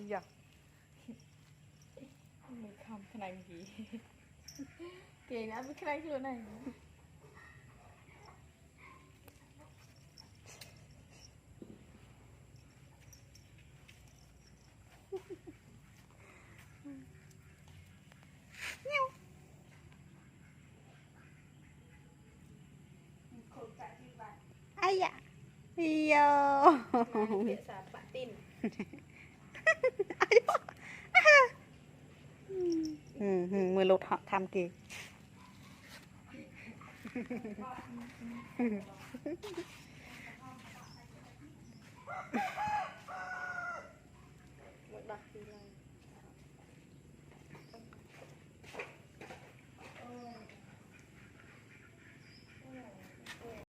giờ mình không cái này gì kì đã biết cái này chưa này ai dạ yo bạn tin mười lột họ tham kì